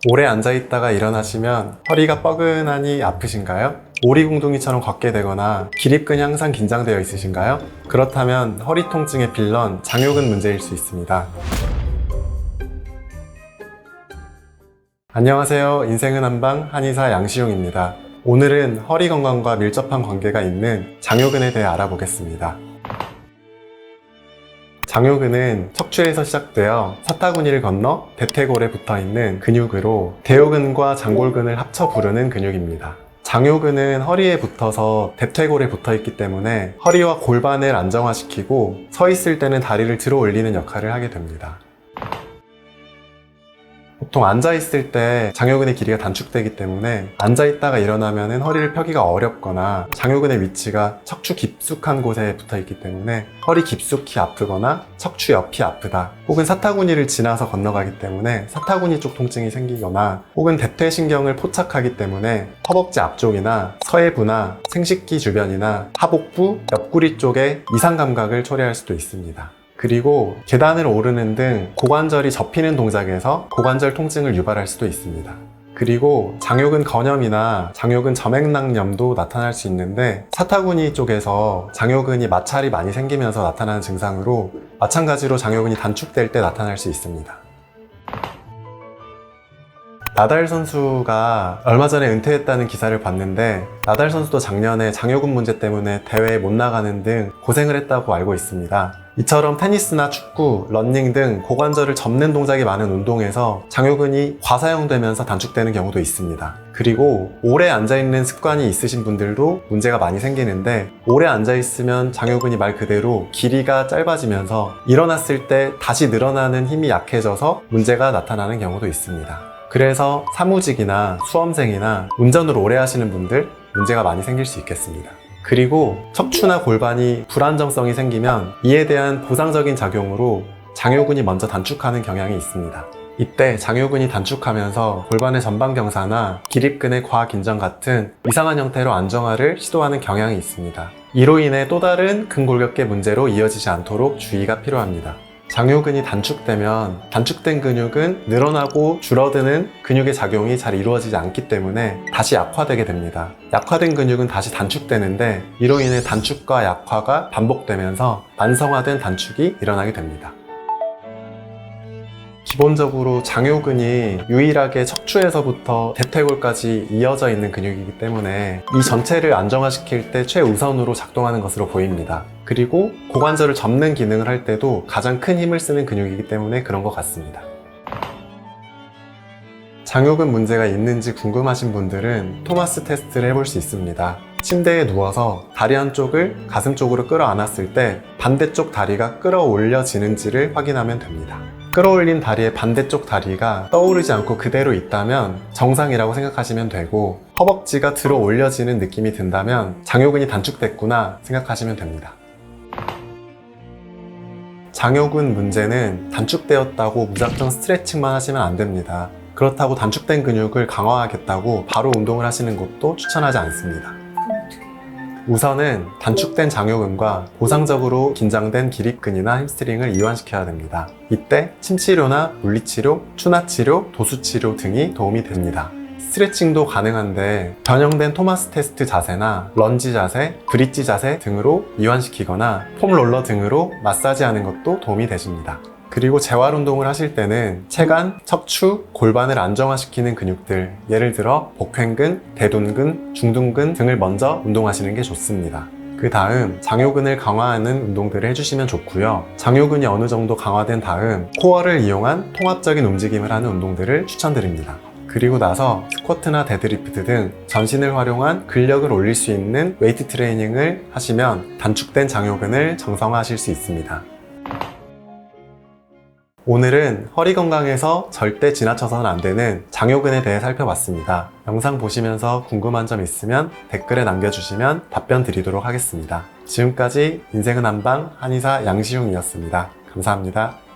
오래 앉아있다가 일어나시면 허리가 뻐근하니 아프신가요? 오리궁둥이처럼 걷게 되거나 기립근이 항상 긴장되어 있으신가요? 그렇다면 허리 통증의 빌런 장요근 문제일 수 있습니다. 안녕하세요. 인생은 한방 한의사 양시용입니다. 오늘은 허리 건강과 밀접한 관계가 있는 장요근에 대해 알아보겠습니다. 장요근은 척추에서 시작되어 사타구니를 건너 대퇴골에 붙어있는 근육으로 대요근과 장골근을 합쳐 부르는 근육입니다. 장요근은 허리에 붙어서 대퇴골에 붙어있기 때문에 허리와 골반을 안정화시키고 서 있을 때는 다리를 들어 올리는 역할을 하게 됩니다. 보통 앉아있을 때 장요근의 길이가 단축되기 때문에 앉아있다가 일어나면 허리를 펴기가 어렵거나 장요근의 위치가 척추 깊숙한 곳에 붙어있기 때문에 허리 깊숙이 아프거나 척추 옆이 아프다, 혹은 사타구니를 지나서 건너가기 때문에 사타구니 쪽 통증이 생기거나, 혹은 대퇴신경을 포착하기 때문에 허벅지 앞쪽이나 서해부나 생식기 주변이나 하복부, 옆구리 쪽에 이상 감각을 초래할 수도 있습니다. 그리고 계단을 오르는 등 고관절이 접히는 동작에서 고관절 통증을 유발할 수도 있습니다. 그리고 장요근 건염이나 장요근 점액낭염도 나타날 수 있는데, 사타구니 쪽에서 장요근이 마찰이 많이 생기면서 나타나는 증상으로 마찬가지로 장요근이 단축될 때 나타날 수 있습니다. 나달 선수가 얼마 전에 은퇴했다는 기사를 봤는데, 나달 선수도 작년에 장요근 문제 때문에 대회에 못 나가는 등 고생을 했다고 알고 있습니다. 이처럼 테니스나 축구, 러닝 등 고관절을 접는 동작이 많은 운동에서 장요근이 과사용되면서 단축되는 경우도 있습니다. 그리고 오래 앉아있는 습관이 있으신 분들도 문제가 많이 생기는데, 오래 앉아있으면 장요근이 말 그대로 길이가 짧아지면서 일어났을 때 다시 늘어나는 힘이 약해져서 문제가 나타나는 경우도 있습니다. 그래서 사무직이나 수험생이나 운전을 오래 하시는 분들 문제가 많이 생길 수 있겠습니다. 그리고 척추나 골반이 불안정성이 생기면 이에 대한 보상적인 작용으로 장요근이 먼저 단축하는 경향이 있습니다. 이때 장요근이 단축하면서 골반의 전방경사나 기립근의 과긴장 같은 이상한 형태로 안정화를 시도하는 경향이 있습니다. 이로 인해 또 다른 근골격계 문제로 이어지지 않도록 주의가 필요합니다. 장요근이 단축되면 단축된 근육은 늘어나고 줄어드는 근육의 작용이 잘 이루어지지 않기 때문에 다시 약화되게 됩니다. 약화된 근육은 다시 단축되는데, 이로 인해 단축과 약화가 반복되면서 만성화된 단축이 일어나게 됩니다. 기본적으로 장요근이 유일하게 척추에서부터 대퇴골까지 이어져 있는 근육이기 때문에 이 전체를 안정화시킬 때 최우선으로 작동하는 것으로 보입니다. 그리고 고관절을 접는 기능을 할 때도 가장 큰 힘을 쓰는 근육이기 때문에 그런 것 같습니다. 장요근 문제가 있는지 궁금하신 분들은 토마스 테스트를 해볼 수 있습니다. 침대에 누워서 다리 한쪽을 가슴 쪽으로 끌어안았을 때 반대쪽 다리가 끌어올려지는지를 확인하면 됩니다. 끌어올린 다리의 반대쪽 다리가 떠오르지 않고 그대로 있다면 정상이라고 생각하시면 되고, 허벅지가 들어 올려지는 느낌이 든다면 장요근이 단축됐구나 생각하시면 됩니다. 장요근 문제는 단축되었다고 무작정 스트레칭만 하시면 안 됩니다. 그렇다고 단축된 근육을 강화하겠다고 바로 운동을 하시는 것도 추천하지 않습니다. 우선은 단축된 장요근과 보상적으로 긴장된 기립근이나 햄스트링을 이완시켜야 됩니다. 이때 침치료나 물리치료, 추나치료, 도수치료 등이 도움이 됩니다. 스트레칭도 가능한데 변형된 토마스 테스트 자세나 런지 자세, 브릿지 자세 등으로 이완시키거나 폼롤러 등으로 마사지하는 것도 도움이 되십니다. 그리고 재활 운동을 하실 때는 체간, 척추, 골반을 안정화시키는 근육들, 예를 들어 복횡근, 대둔근, 중둔근 등을 먼저 운동하시는 게 좋습니다. 그 다음 장요근을 강화하는 운동들을 해주시면 좋고요. 장요근이 어느 정도 강화된 다음 코어를 이용한 통합적인 움직임을 하는 운동들을 추천드립니다. 그리고 나서 스쿼트나 데드리프트 등 전신을 활용한 근력을 올릴 수 있는 웨이트 트레이닝을 하시면 단축된 장요근을 정상화하실 수 있습니다. 오늘은 허리 건강에서 절대 지나쳐서는 안 되는 장요근에 대해 살펴봤습니다. 영상 보시면서 궁금한 점 있으면 댓글에 남겨주시면 답변 드리도록 하겠습니다. 지금까지 인생은 한방 한의사 양시용이었습니다. 감사합니다.